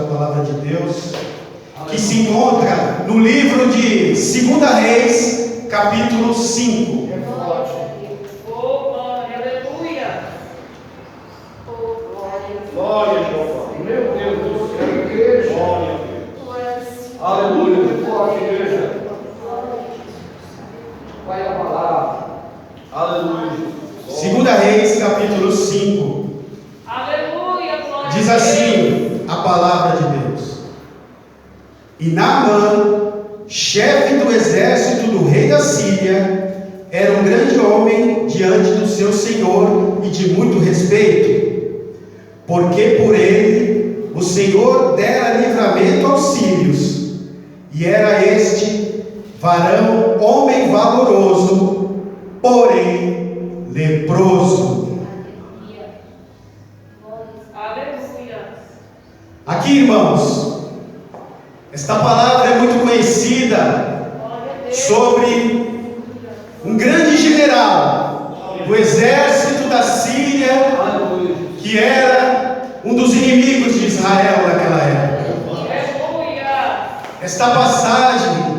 da palavra de Deus, que se encontra no livro de 2 Reis, capítulo 5. Glória a Jeová. Meu Deus do céu, igreja. Glória a Deus. Aleluia. Forte, igreja. Vai a palavra. Aleluia. 2 Reis, capítulo 5. Aleluia. Diz assim a palavra de Deus: E Naamã, chefe do exército do rei da Síria, era um grande homem diante do seu senhor e de muito respeito, porque por ele o Senhor dera livramento aos sírios, e era este varão homem valoroso, porém leproso. Aleluia. Aqui, irmãos, esta palavra é muito conhecida sobre um grande general do exército da Síria, que era um dos inimigos de Israel naquela época. Esta passagem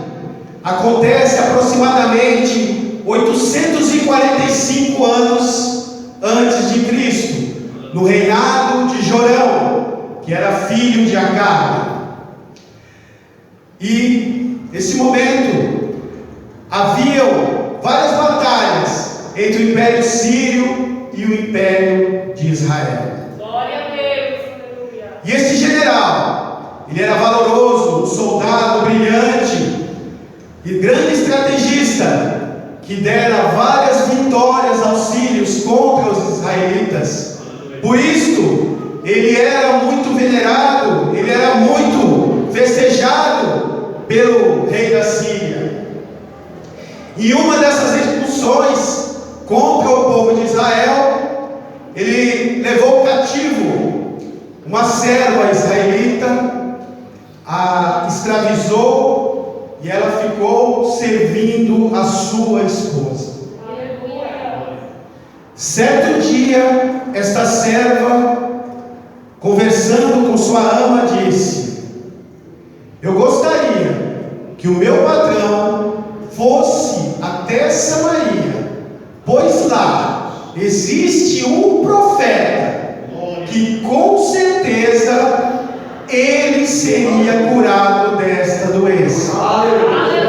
acontece aproximadamente 845 anos antes de Cristo, no reinado de Jorão, que era filho de Acabe. E nesse momento haviam várias batalhas entre o Império Sírio e o Império de Israel. Glória a Deus. Aleluia. E este general, ele era valoroso, um soldado brilhante e grande estrategista, que dera várias vitórias aos sírios contra os israelitas. Por isto, ele era muito venerado, ele era muito festejado pelo rei da Síria. E uma dessas expulsões contra o povo de Israel, ele levou cativo uma serva israelita, a escravizou e ela ficou servindo a sua esposa. Aleluia. Certo dia, esta serva, conversando com sua ama, disse: Eu gostaria que o meu patrão fosse até Samaria, pois lá existe um profeta que com certeza ele seria curado desta doença. Aleluia.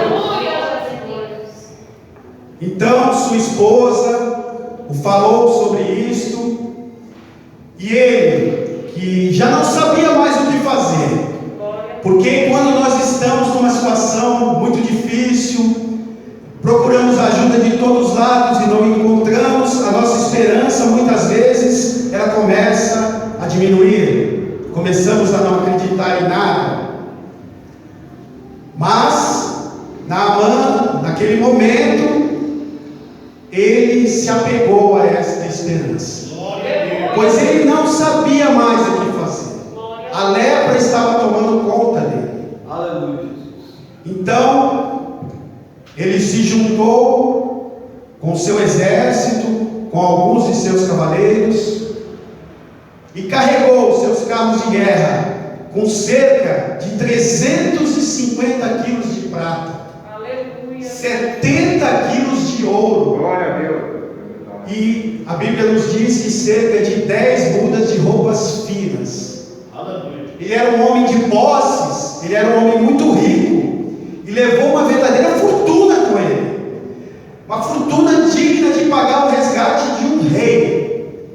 Então sua esposa o falou sobre isto, e ele, que já não sabia mais o que fazer, porque quando nós estamos numa situação muito difícil, procuramos ajuda de todos os lados e não encontramos, a nossa esperança muitas vezes ela começa a diminuir, começamos a não acreditar em nada. Mas Naamã, naquele momento, ele se apegou a esta esperança, pois ele não sabia mais o que fazer. A lepra estava tomando conta dele. Aleluia. Então ele se juntou com seu exército, com alguns de seus cavaleiros, e carregou seus carros de guerra com cerca de 350 quilos de prata, Aleluia. 70 quilos de ouro, Glória a Deus. e a Bíblia nos diz que cerca de 10 mudas de roupas finas. Ele era um homem de posses, ele era um homem muito rico, e levou uma verdadeira fortuna com ele, uma fortuna digna de pagar o resgate de um rei,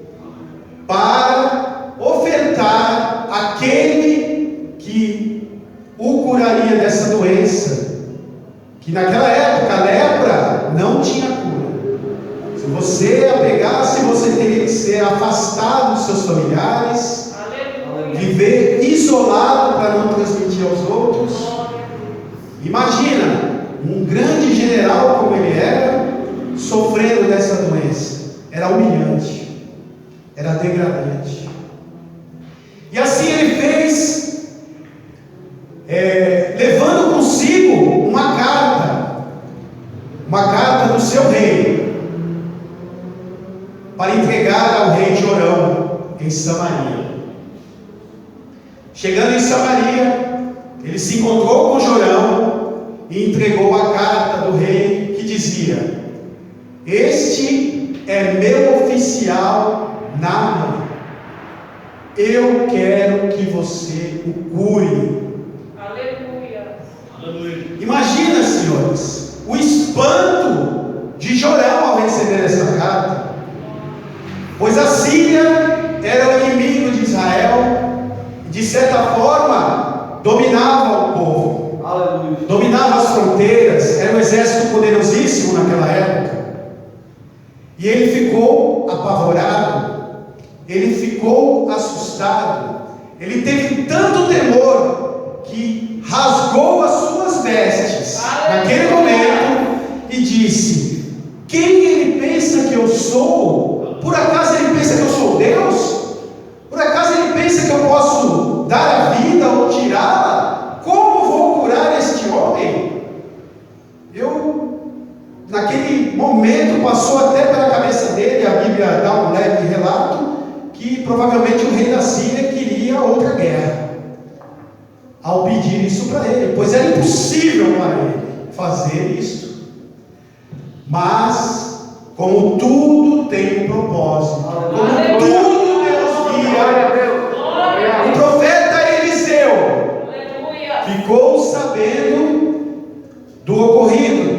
para ofertar aquele que o curaria dessa doença, que naquela época a lepra não tinha cura. Se você a pegasse, você teria que ser afastado dos seus familiares, viver isolado para não transmitir aos outros. Imagina um grande general como ele era, sofrendo dessa doença. Era humilhante, era degradante. E assim ele fez, levando consigo uma carta do seu rei, para entregar ao rei Jorão em Samaria. Chegando em Samaria, ele se encontrou com Jorão e entregou a carta do rei que dizia: este é meu oficial Naamã. Eu quero que você o cure. Aleluia. Imagina, senhores, o espanto de Jorão ao receber essa carta, pois a Síria era o inimigo de Israel e, de certa forma, dominava o povo. Aleluia. Dominava as fronteiras, era um exército poderosíssimo naquela época. E ele ficou apavorado, ele ficou assustado, ele teve tanto temor que rasgou as suas vestes naquele momento e disse: quem ele pensa que eu sou? Por acaso ele pensa que eu sou Deus? Por acaso ele pensa que eu posso dar a vida ou tirá-la? Como vou curar este homem? Naquele momento passou até pela cabeça dele, a Bíblia dá um leve relato, que provavelmente o rei da Síria queria outra guerra, ao pedir isso para ele, pois era impossível para ele fazer isso. Mas, como tudo tem um propósito, como tudo Deus guia, o profeta Eliseu ficou sabendo do ocorrido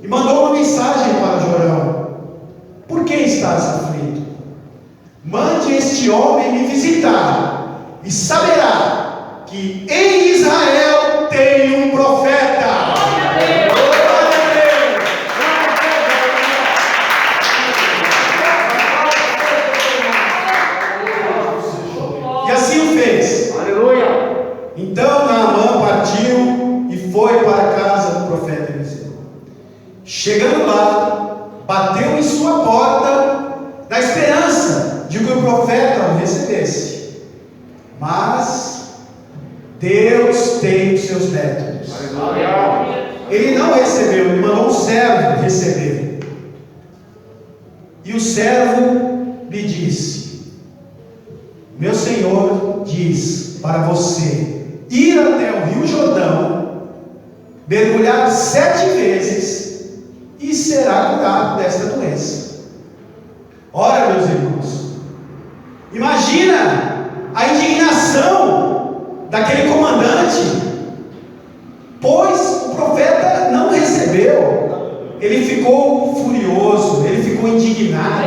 e mandou uma mensagem para Jorão: por que estás aflito? Mande este homem me visitar, e saberá que em Israel tem um profeta. E assim o fez. Aleluia. Então Naamã partiu e foi para a casa do profeta Eliseu. Chegando lá, bateu em sua porta, na esperança de que o profeta o recebesse. Mas Deus tem os seus métodos. Ele não recebeu, ele mandou um servo receber. E o servo lhe disse: meu senhor diz para você ir até o Rio Jordão, mergulhar 7 vezes e será curado desta doença. Ora, meus irmãos, imagina a indignação daquele comandante, pois o profeta não recebeu. Ele ficou furioso, ele ficou indignado.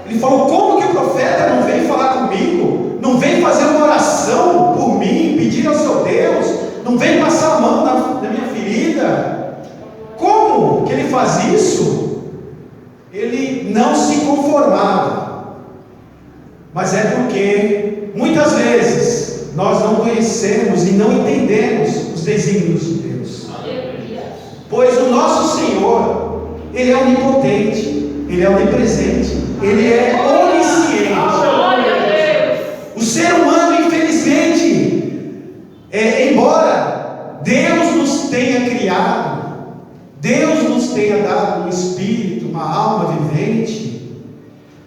Ele falou: como que o profeta não vem falar comigo? Não vem fazer uma oração por mim, pedir ao seu Deus? Não vem passar a mão na minha ferida? Como que ele faz isso? Ele não se conformava. Mas é porque muitas vezes nós não conhecemos e não entendemos os desígnios de Deus. Pois o nosso Senhor, Ele é onipotente, Ele é onipresente, Ele é onisciente. O ser humano, infelizmente, embora Deus nos tenha criado, Deus nos tenha dado um espírito, uma alma vivente,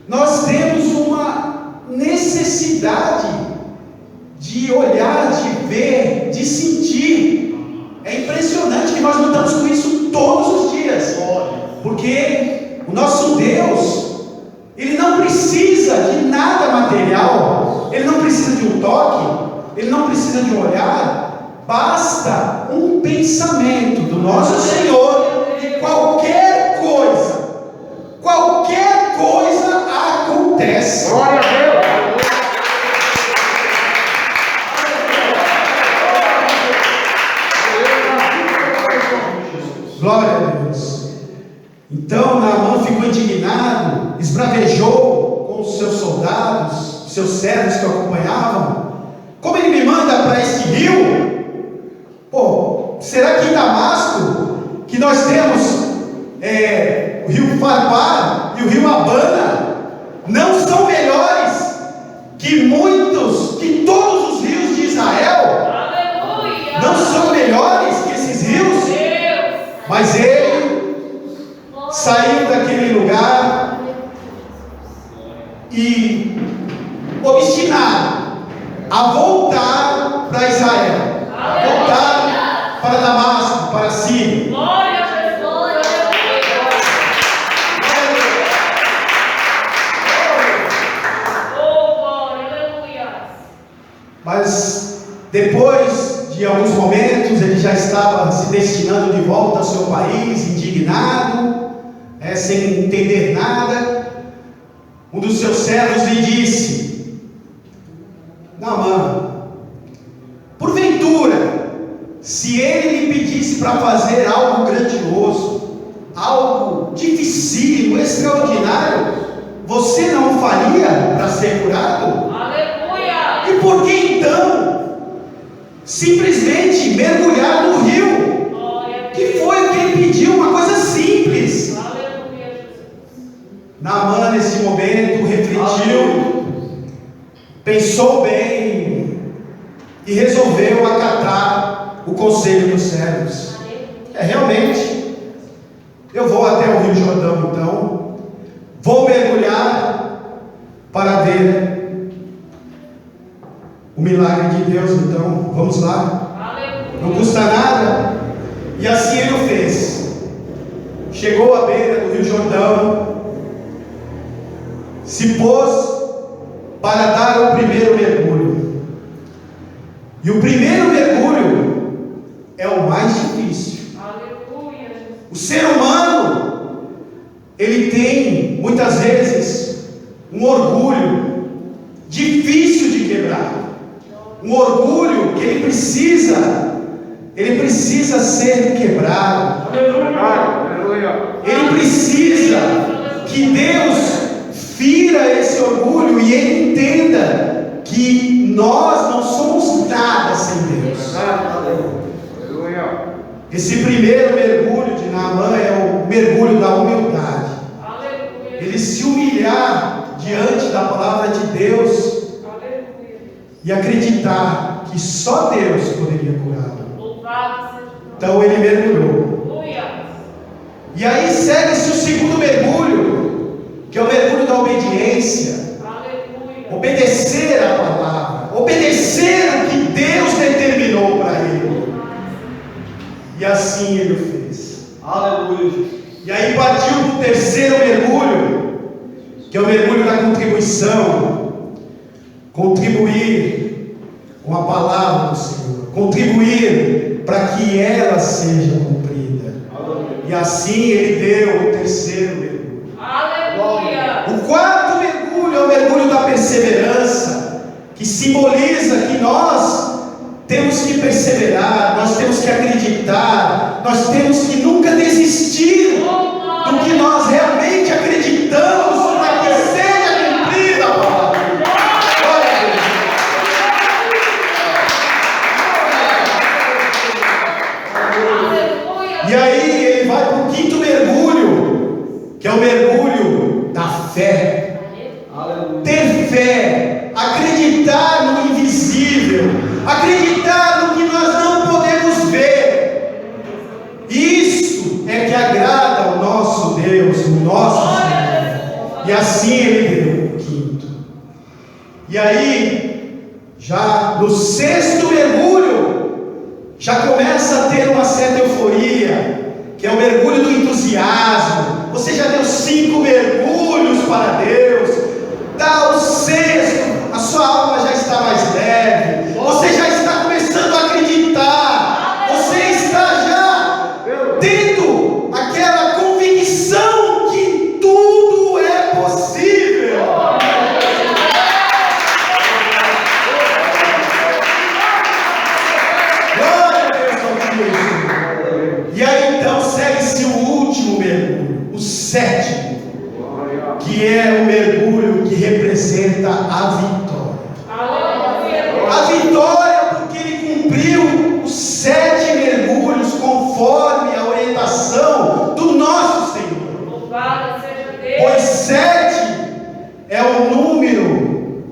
nós temos uma necessidade de olhar, de ver, de sentir. É impressionante que nós lutamos com isso todos os dias, porque o nosso Deus, Ele não precisa de nada material, Ele não precisa de um toque, Ele não precisa de um olhar, basta um pensamento do nosso Senhor, de qualquer coisa acontece. Glória a Deus. Glória a Deus. Então Naamã ficou indignado, esbravejou com os seus soldados, seus servos que o acompanhavam: como ele me manda para este rio? Será que em Damasco, que nós temos o rio Farpar e o rio Abana, não são melhores que todos os rios de Israel? Aleluia. Não são melhores que esses rios? Mas ele saiu daquele lugar e, obstinado a voltar para si. Glória a Jesus. Oh, glória, aleluia. Mas depois de alguns momentos, ele já estava se destinando de volta ao seu país, indignado, sem entender nada. Um dos seus servos lhe disse: Naamã, porventura, se ele lhe pedisse para fazer algo grandioso, algo dificílimo, extraordinário, você não faria para ser curado? Aleluia. E por que então simplesmente mergulhar no rio? Glória a Que Deus. foi o que ele pediu, uma coisa simples. Aleluia, Jesus. Naamã, nesse momento, refletiu, pensou bem e resolveu acatar o conselho dos servos. Realmente, eu vou até o Rio Jordão então, vou mergulhar para ver o milagre de Deus. Então, vamos lá, Aleluia. não custa nada. E assim ele o fez. Chegou à beira do Rio Jordão, se pôs para dar o primeiro mergulho. E o primeiro mergulho é o mais difícil. Aleluia, Jesus. O ser humano, ele tem muitas vezes um orgulho difícil de quebrar. Um orgulho que ele precisa ser quebrado. Ele precisa que Deus fira esse orgulho e ele entenda que nós não somos nada sem Deus. Esse primeiro mergulho de Naamã é o mergulho da humildade. Aleluia. Ele se humilhar diante da palavra de Deus Aleluia. e acreditar que só Deus poderia curá-lo. Louvado seja o nome. Então ele mergulhou. Aleluia. E aí segue-se o segundo mergulho, que é o mergulho da obediência. Aleluia. Obedecer a palavra, obedecer o que Deus determinou para ele. E assim ele o fez. Aleluia. E aí partiu para o terceiro mergulho, que é o mergulho da contribuição. Contribuir com a palavra do Senhor, contribuir para que ela seja cumprida. E assim ele deu o terceiro mergulho. Aleluia. O quarto mergulho é o mergulho da perseverança, que simboliza que nós temos que perseverar, nós temos que acreditar, nós temos que nunca desistir do que nós realmente acreditamos para que seja cumprida a palavra. Glória a Deus. Aleluia. E aí ele vai para o quinto mergulho, que é o mergulho da fé. Ter fé, acreditar no invisível, acreditar no que nós não podemos ver. Isso é que agrada ao nosso Deus, o nosso Senhor. E assim ele deu o quinto. E aí, já no sexto mergulho, já começa a ter uma certa euforia, que é o mergulho do entusiasmo. Você já deu 5 mergulhos para Deus. Dá o sexto, a sua alma já está mais leve, você já está começando a acreditar, você está já tendo aquela convicção que tudo é possível. Glória a Deus ao Cristo. E aí então segue-se o último mergulho, o sétimo, que é o mergulho que representa a vitória. Aleluia. A vitória porque ele cumpriu os 7 mergulhos conforme a orientação do nosso Senhor. Louvado seja Deus. Pois 7 é o número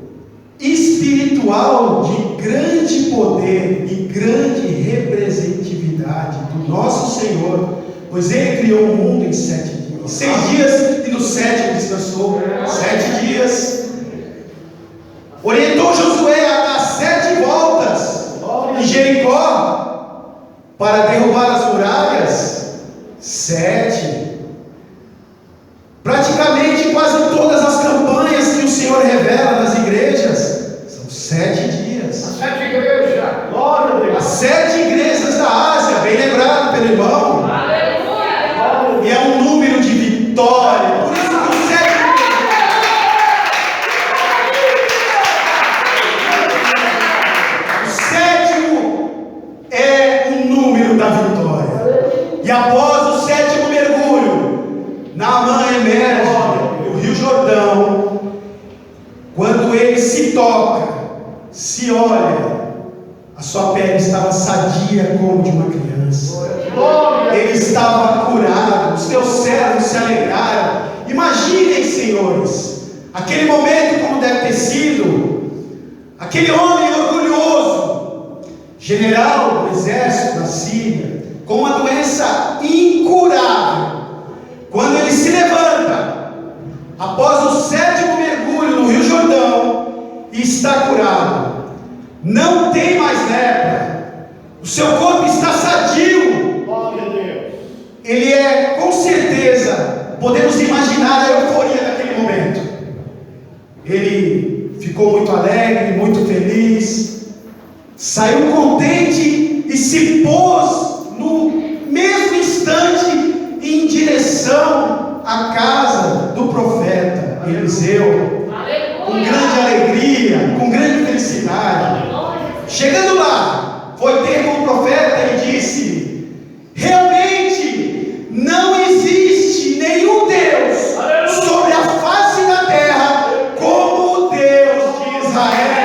espiritual de grande poder e grande representatividade do nosso Senhor, pois ele criou o mundo em 7 dias. 6 dias e no 7º descansou. 7 dias. Orientou Josué a dar 7 voltas em Jericó para derrubar as muralhas. vitória. Por isso que o sétimo é o número da vitória. E após o sétimo mergulho, Naamã emerge do Rio Jordão. Quando ele se toca, se olha, a sua pele estava sadia como de uma criança. Ele estava curado, os seus servos se alegraram. Imaginem, senhores, aquele momento como deve ter sido. Aquele homem orgulhoso, general do exército da Síria, com uma doença incurável, quando ele se levanta, após o sétimo mergulho no Rio Jordão, e está curado, não tem mais lepra, o seu corpo está sadio. Ele é, com certeza, podemos imaginar a euforia daquele momento. Ele ficou muito alegre, muito feliz, saiu contente e se pôs no mesmo instante em direção à casa do profeta Eliseu, com grande alegria, com grande felicidade. Chegando lá, foi ter com o profeta e disse: realmente não existe nenhum Deus sobre a face da terra como o Deus de Israel.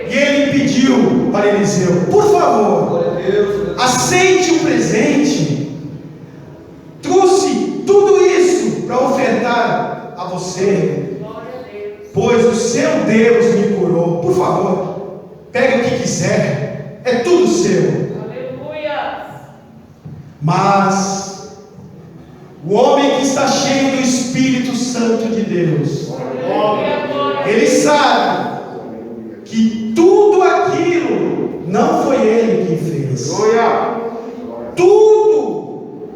E ele pediu para Eliseu: por favor, aceite o presente. Trouxe tudo isso para ofertar a você, pois o seu Deus me curou. Por favor, pegue o que quiser, é tudo seu. Mas o homem que está cheio do Espírito Santo de Deus, ele sabe que tudo aquilo não foi ele que fez. Tudo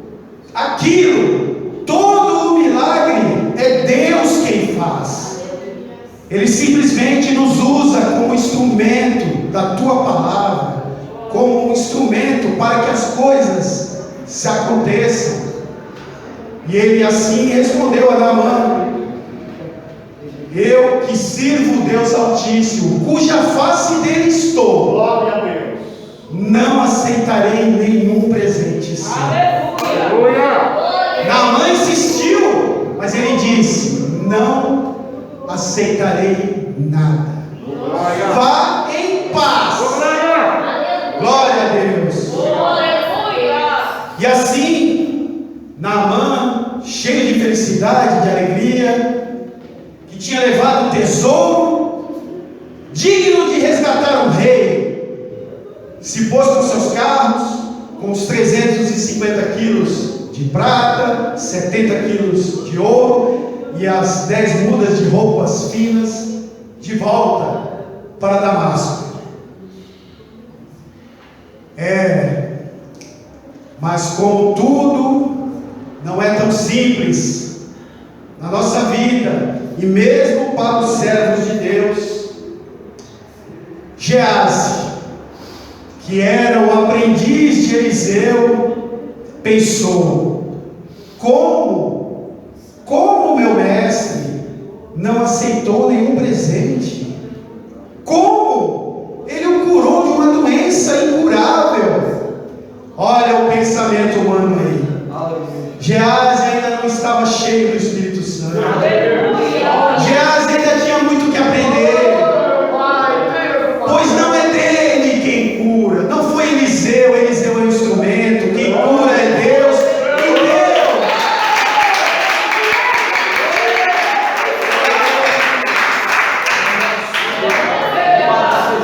aquilo, todo o milagre é Deus quem faz. Ele simplesmente nos usa como instrumento da tua palavra, como um instrumento para que as coisas se aconteçam. E ele assim respondeu a Naamã: eu que sirvo o Deus Altíssimo, cuja face dele estou, glória a Deus, não aceitarei nenhum presente seu. Naamã insistiu, mas ele disse: não aceitarei nada. Vá em paz. Glória a Deus. E assim, Naamã, cheio de felicidade, de alegria, que tinha levado um tesouro digno de resgatar um rei, se pôs com seus carros, com os 350 quilos de prata, 70 quilos de ouro e as 10 mudas de roupas finas, de volta para Damasco. Mas como tudo não é tão simples na nossa vida, e mesmo para os servos de Deus, Geazi, que era o aprendiz de Eliseu, pensou: como meu mestre não aceitou nenhum presente? Como ele o curou de uma doença incurável? Olha o pensamento humano aí. Geazi ainda não estava cheio do Espírito Santo. Geazi ainda tinha muito que aprender, pois não é dele quem cura, não foi Eliseu. Eliseu é o instrumento, quem cura é Deus.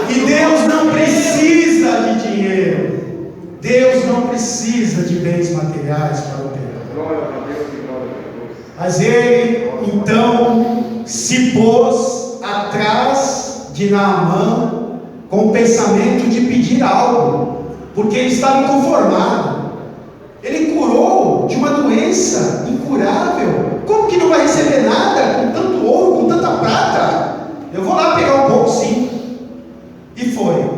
E Deus não precisa de dinheiro, Deus não precisa de bens materiais para operar. Mas ele então se pôs atrás de Naamã com o pensamento de pedir algo, porque ele estava inconformado. Ele curou de uma doença incurável. Como que não vai receber nada com tanto ouro, com tanta prata? Eu vou lá pegar um pouco, sim. foi,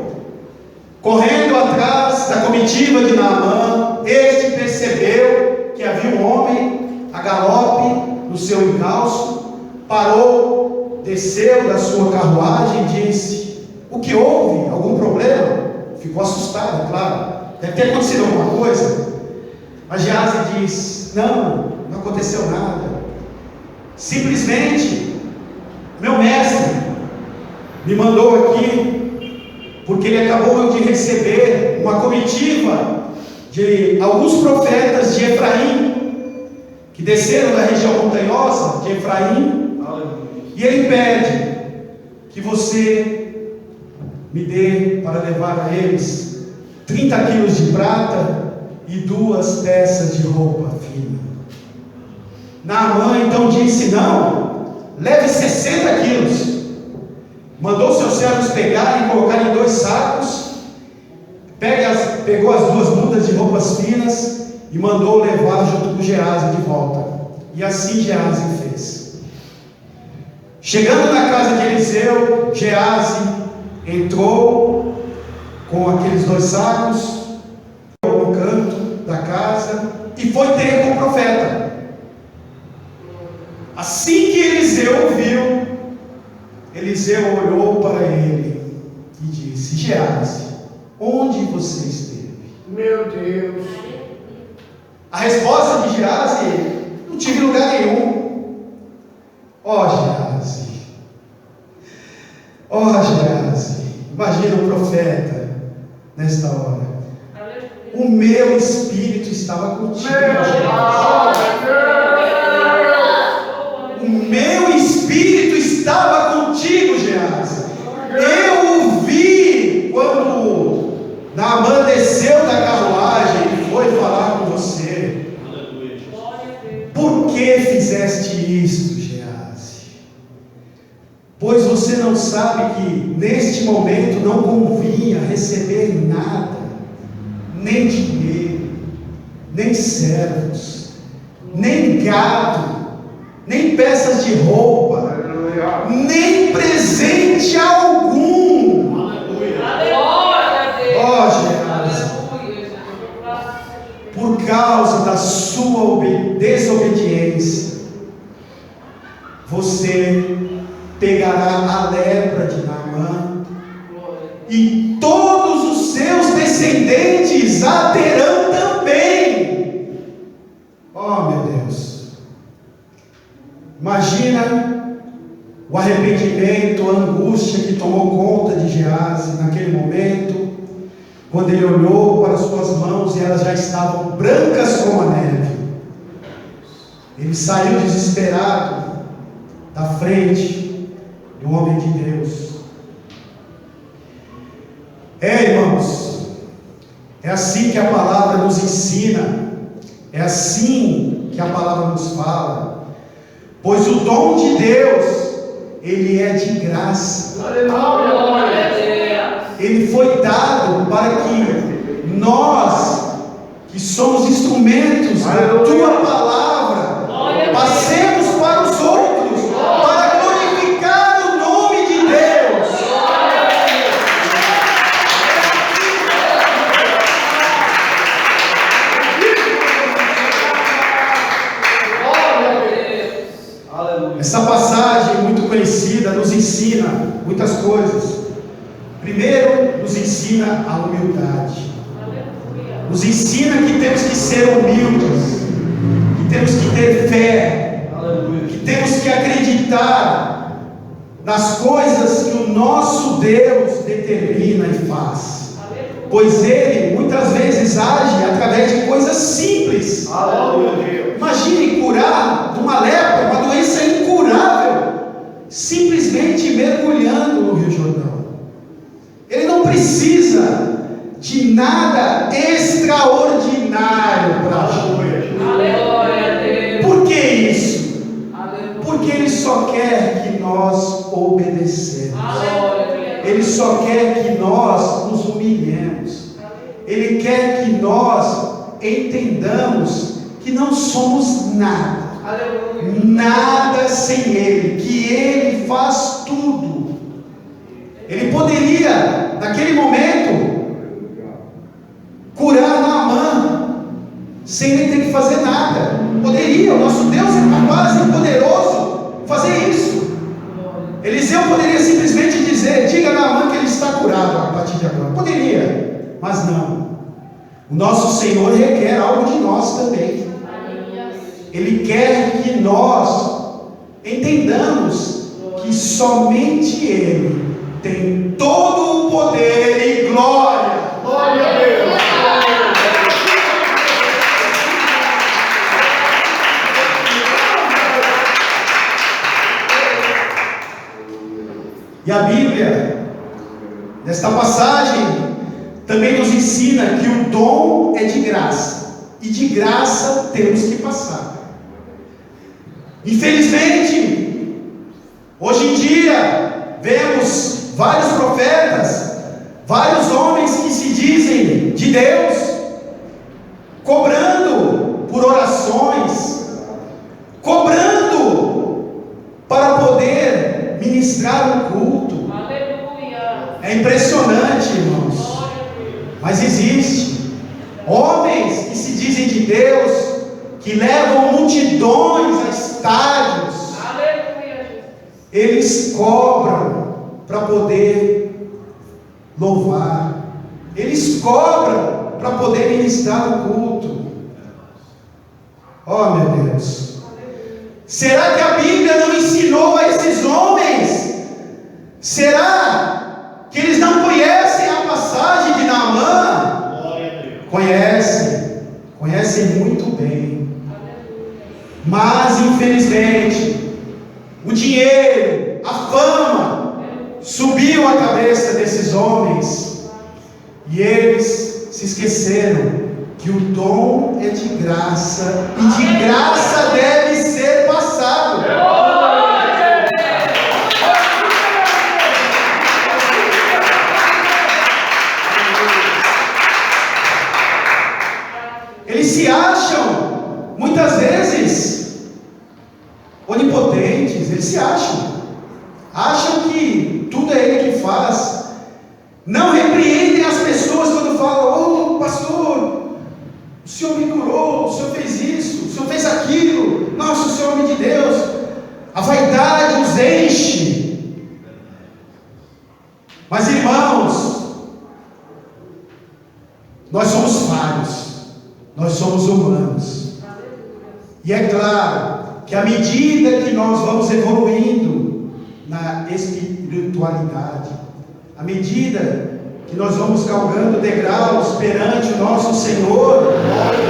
correndo atrás da comitiva de Naamã. Este percebeu que havia um homem a galope no seu encalço, parou, desceu da sua carruagem e disse: o que houve? Algum problema? Ficou assustado, claro, deve ter acontecido alguma coisa. Mas Geazi diz: não aconteceu nada, simplesmente meu mestre me mandou aqui, porque ele acabou de receber uma comitiva de alguns profetas de Efraim, que desceram da região montanhosa de Efraim, e ele pede que você me dê para levar a eles 30 quilos de prata e 2 peças de roupa fina. Naamã então disse: não, leve 60 quilos. Mandou seus servos pegarem e colocarem em 2 sacos. Pegou as 2 mudas de roupas finas e mandou levar junto com Geazi de volta. E assim Geazi fez. Chegando na casa de Eliseu, Geazi entrou com aqueles 2 sacos no canto da casa e foi ter com o profeta. Assim que Eliseu ouviu, Eliseu olhou para ele e disse: Geazi, onde você esteve? Meu Deus. A resposta de Geazi: não tive lugar nenhum. Ó Geazi, imagina o profeta nesta hora: o meu espírito estava contigo. O meu espírito estava contigo, Geazi. Eu o vi quando Naamã desceu da carruagem e foi falar com você. Por que fizeste isto, Geazi? Pois você não sabe que neste momento não convinha receber nada, nem dinheiro, nem servos, nem gado, nem peças de roupa, nem presente algum. Ó Geazi, por causa da sua desobediência, você pegará a lepra de Naamã, e todos os seus descendentes a terão também. Oh meu Deus, imagina o arrependimento, a angústia que tomou conta de Geazi naquele momento, quando ele olhou para suas mãos e elas já estavam brancas como a neve. Ele saiu desesperado da frente do homem de Deus. Irmãos, é assim que a palavra nos ensina, é assim que a palavra nos fala, pois o dom de Deus, ele é de graça. Ele foi dado para que nós, que somos instrumentos da tua palavra, passemos para os outros, para glorificar o nome de Deus. Essa passagem muito conhecida nos ensina muitas coisas. Primeiro, nos ensina a humildade. Nos ensina que temos que ser humildes, que temos que ter fé, que temos que acreditar nas coisas que o nosso Deus determina e faz, pois Ele muitas vezes age através de coisas simples. Imagine curar de uma lepra, uma doença incurável, simplesmente mergulhando no Rio Jordão. Ele não precisa de nada extraordinário para agir. Por que isso? Porque Ele só quer que nós obedecemos. Ele só quer que nós nos humilhemos. Ele quer que nós entendamos que não somos nada. Nada sem Ele, que Ele faz tudo. Ele poderia, naquele fazer nada. Poderia, o nosso Deus é capaz e poderoso fazer isso. Eliseu poderia simplesmente dizer: diga a Naamã que ele está curado a partir de agora. Poderia, mas não. O nosso Senhor requer algo de nós também. Ele quer que nós entendamos que somente Ele tem todo o poder e glória. Glória a Deus. E a Bíblia, nesta passagem, também nos ensina que o dom é de graça, e de graça temos que passar. Infelizmente, hoje em dia, vemos vários profetas, vários homens que se dizem de Deus, cobrando por orações, cobrando para poder ministrar um culto. Aleluia. É impressionante, irmãos, mas existe homens que se dizem de Deus, que levam multidões a estádios. Aleluia. Eles cobram para poder louvar, eles cobram para poder ministrar o culto. Oh, meu Deus, será que a Bíblia não ensinou a esses homens? Será que eles não conhecem a passagem de Naamã? Conhecem muito bem, mas infelizmente o dinheiro, a fama subiu a cabeça desses homens, e eles se esqueceram que o dom é de graça, e de graça deve ser passado. Eles se acham, muitas vezes, onipotentes. Eles se acham que tudo é Ele que faz. Não repreendem as pessoas quando falam: oh pastor, o Senhor me curou, o Senhor fez isso, o Senhor fez aquilo, nossa, o Senhor é homem de Deus. A vaidade os enche. Mas irmãos, nós somos falhos, nós somos humanos, e é claro que à medida que nós vamos evoluindo na espiritualidade, à medida que nós vamos galgando degraus perante o nosso Senhor,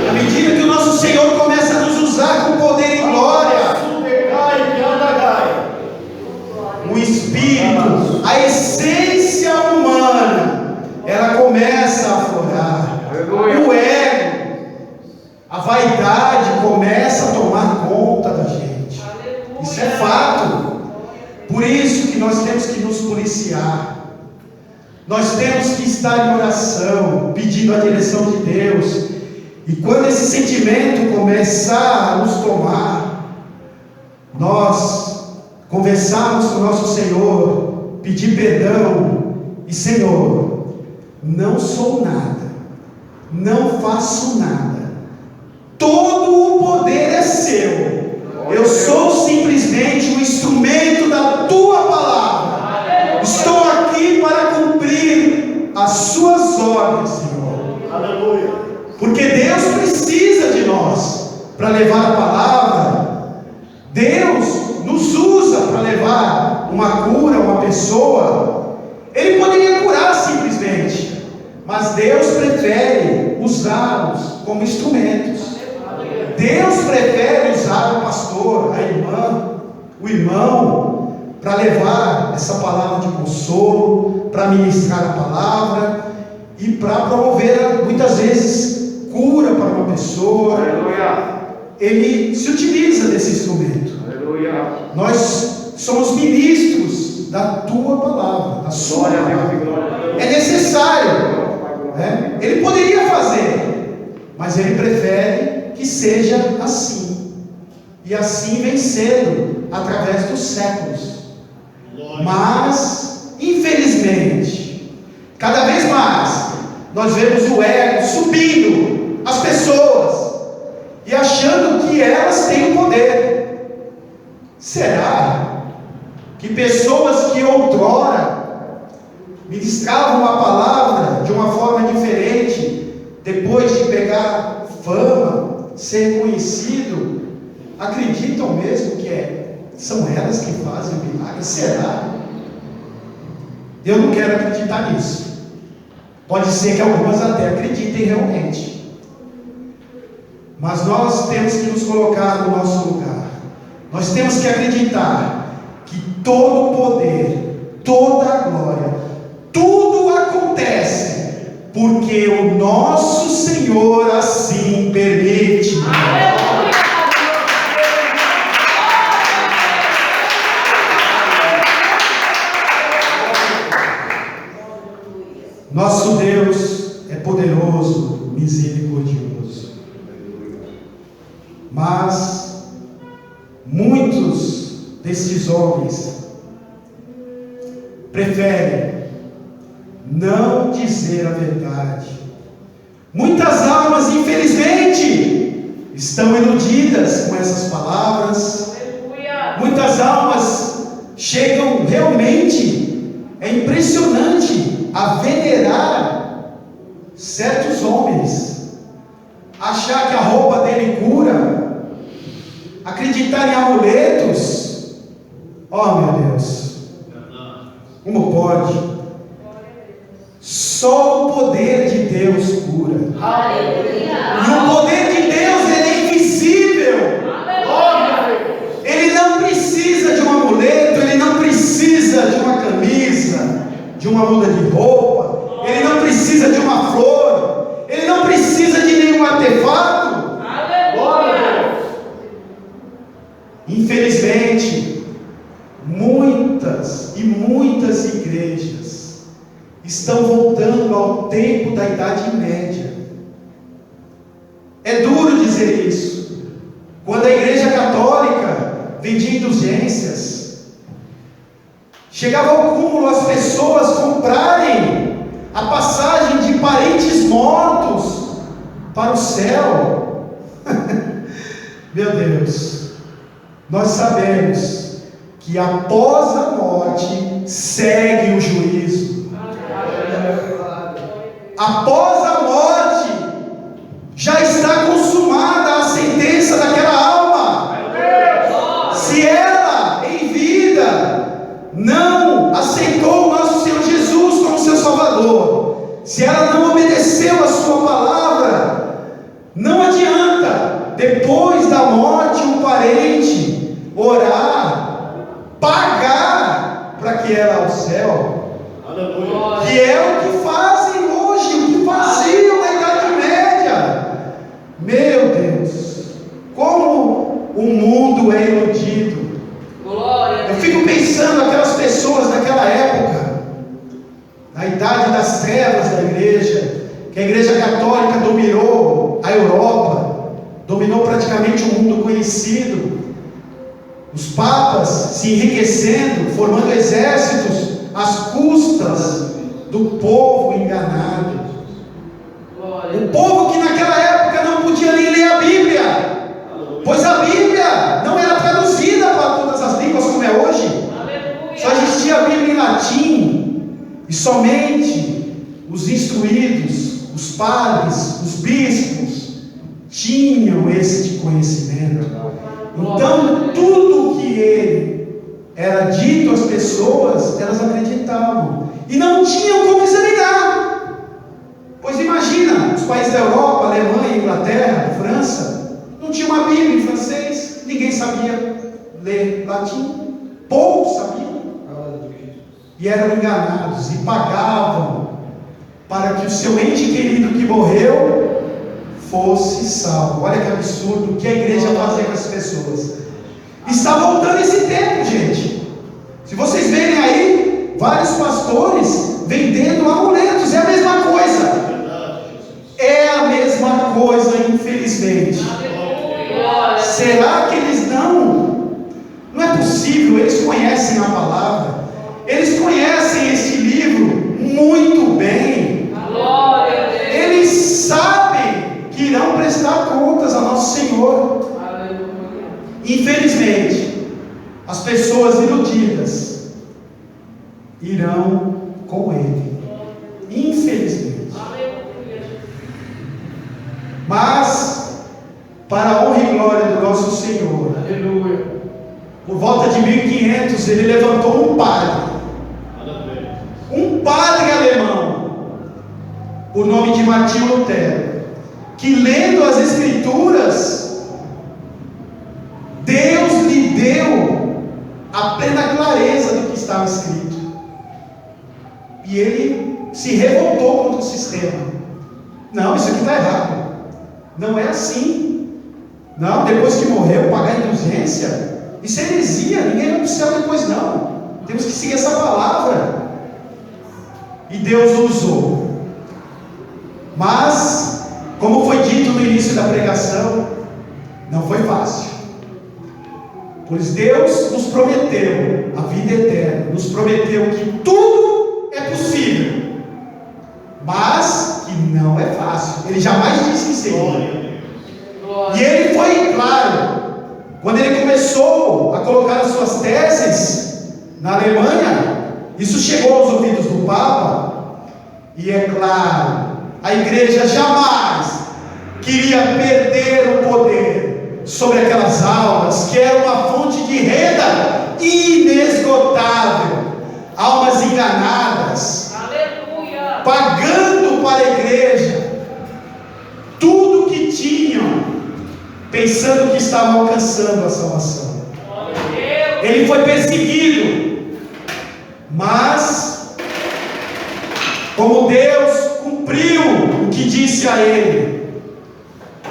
à medida que o nosso Senhor começa a nos usar com poder e glória, o espírito, a essência humana, ela começa a aflorar. O ego, a vaidade começa a tomar conta da gente. Isso é fato. Por isso que nós temos que nos policiar. Nós temos que estar em oração, pedindo a direção de Deus. E quando esse sentimento começar a nos tomar, nós conversarmos com o nosso Senhor, pedir perdão e: Senhor, não sou nada, não faço nada, todo o poder é seu, eu sou simplesmente um instrumento da tua palavra, estou aqui para cumprir as suas ordens, Senhor. Aleluia. Porque Deus precisa de nós para levar a palavra. Deus nos usa para levar uma cura a uma pessoa. Ele poderia curar simplesmente, mas Deus prefere usá-los como instrumentos. Deus prefere usar o pastor, a irmã, o irmão, para levar essa palavra de consolo, para ministrar a palavra e para promover, muitas vezes, cura para uma pessoa. Aleluia. Ele se utiliza desse instrumento. Aleluia. Nós somos ministros da tua palavra, da sua Glória a Deus palavra. e glória a Deus. É necessário, né? Ele poderia fazer, mas ele prefere que seja assim, e assim vem sendo através dos séculos. Mas infelizmente, cada vez mais nós vemos o ego subindo as pessoas, e achando que elas têm o poder. Será que pessoas que outrora ministravam a palavra de uma forma diferente, depois de pegar fama, ser conhecido, acreditam mesmo que são elas que fazem o milagre? Será? Eu não quero acreditar nisso. Pode ser que algumas até acreditem realmente, mas nós temos que nos colocar no nosso lugar. Nós temos que acreditar que todo o poder, toda a glória, tudo acontece porque o nosso Senhor assim permite. Nosso Deus é poderoso, misericordioso. Mas muitos desses homens preferem não dizer a verdade. Muitas almas, infelizmente, estão iludidas com essas palavras. Muitas almas chegam realmente, é impressionante, a venerar certos homens, achar que a roupa dele cura, acreditar em amuletos. Oh meu Deus, como pode? Só o poder de Deus cura. E o poder de Deus, ele é invisível. Ele não precisa de um amuleto, ele não precisa de uma camisa, de uma muda de roupa, ele não precisa de uma flor, ele não precisa de nenhum artefato. Infelizmente, muitas e muitas igrejas estão voltando ao tempo da Idade Média. É duro dizer isso. Quando a Igreja Católica vendia indulgências, chegava ao cúmulo as pessoas comprarem a passagem de parentes mortos para o céu. Meu Deus, nós sabemos que após a morte segue o juízo. Após a morte já está consumada a sentença daquela alma. Se ela em vida não aceitou o nosso Senhor Jesus como seu Salvador, se ela não obedeceu a sua palavra, não adianta depois da morte um parente orar, pagar para que ela vá ao céu. Aleluia. Que é o que fazem hoje, o que faziam na Idade Média. Meu Deus, como o mundo é iludido. Eu fico pensando aquelas pessoas naquela época, na idade das trevas da igreja, que a Igreja Católica dominou a Europa, dominou praticamente o mundo conhecido, os papas se enriquecendo, formando exércitos às custas do povo enganado. O povo que naquela época não podia nem ler a Bíblia, pois a Bíblia não era traduzida para todas as línguas como é hoje. Só existia a Bíblia em latim, e somente os instruídos, os padres, os bispos tinham este conhecimento. Então tudo que ele era dito às pessoas, elas acreditavam e não tinham como examinar. Pois imagina, os países da Europa, Alemanha, Inglaterra, França, não tinha uma Bíblia em francês, ninguém sabia ler latim, poucos sabiam, e eram enganados, e pagavam para que o seu ente querido que morreu fosse salvo. Olha que absurdo, o que a igreja fazia com as pessoas. Está voltando esse tempo, gente. Se vocês verem aí, vários pastores vendendo amuletos, é a mesma coisa. É a mesma coisa, infelizmente. Será que eles não é possível, eles conhecem a palavra, eles conhecem este livro muito bem, eles sabem que irão prestar contas a nosso Senhor pessoas iludidas irão com ele, infelizmente. Mas, para a honra e glória do nosso Senhor, Aleluia. por volta de 1500, ele levantou um padre alemão, por nome de Martinho Lutero, que, lendo as Escrituras, Deus lhe deu a plena clareza do que estava escrito, e ele se revoltou contra o sistema. Não, isso aqui está errado, não é assim. Não, depois que morreu, pagar indulgência, isso é heresia, ninguém vai para o céu depois, não. Temos que seguir essa palavra. E Deus o usou. Mas, como foi dito no início da pregação, não foi fácil. Pois Deus nos prometeu a vida eterna, nos prometeu que tudo é possível, mas que não é fácil. Ele jamais disse que seria. E ele foi claro, quando ele começou a colocar as suas teses na Alemanha. Isso chegou aos ouvidos do Papa, e é claro, a igreja jamais queria perder o poder sobre aquelas almas, que era uma fonte de renda inesgotável. Almas enganadas, aleluia, pagando para a igreja tudo que tinham, pensando que estavam alcançando a salvação. Ele foi perseguido, mas, como Deus cumpriu o que disse a ele,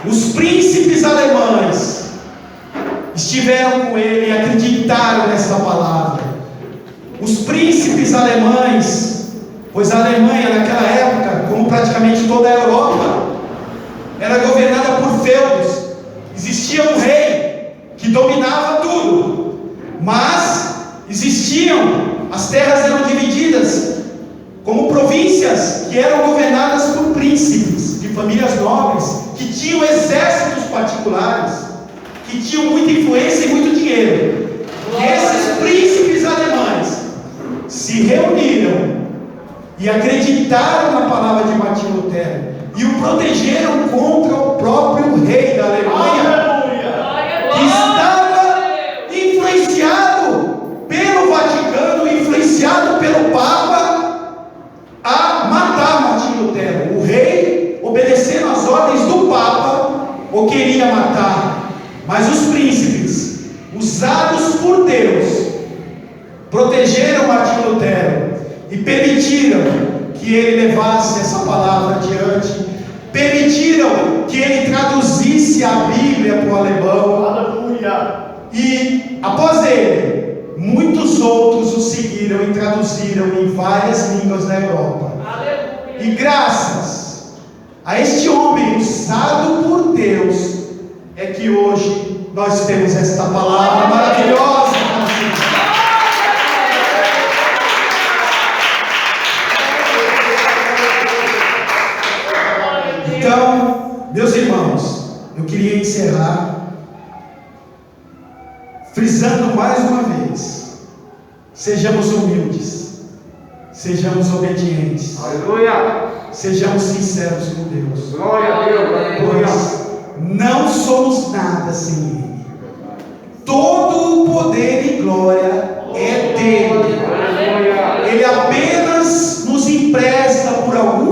os príncipes alemães estiveram com ele e acreditaram nessa palavra. Os príncipes alemães, pois a Alemanha naquela época, como praticamente toda a Europa, era governada por feudos. Existia um rei que dominava tudo, mas as terras eram divididas como províncias que eram governadas por príncipes de famílias nobres, que tinham exércitos particulares, que tinham muita influência e muito dinheiro. E esses príncipes alemães se reuniram e acreditaram na palavra de Martinho Lutero e o protegeram contra o próprio rei da Alemanha, que estava influenciado pelo Vaticano, influenciado pelo Papa, a matar Martinho Lutero. O rei, obedecendo às ordens do Papa, o queria matar, mas os príncipes, usados por Deus, protegeram Martinho Lutero e permitiram que ele levasse essa palavra adiante, permitiram que ele traduzisse a Bíblia para o alemão. Aleluia. E após ele, muitos outros o seguiram e traduziram em várias línguas da Europa. Aleluia. E graças a este homem usado por Deus, é que hoje nós temos esta palavra maravilhosa. Então, meus irmãos, eu queria encerrar frisando mais uma vez: sejamos humildes, sejamos obedientes, aleluia, sejamos sinceros com Deus, glória a Deus, pois não somos nada sem Ele. Todo o poder e glória é dele. Ele apenas nos empresta por algum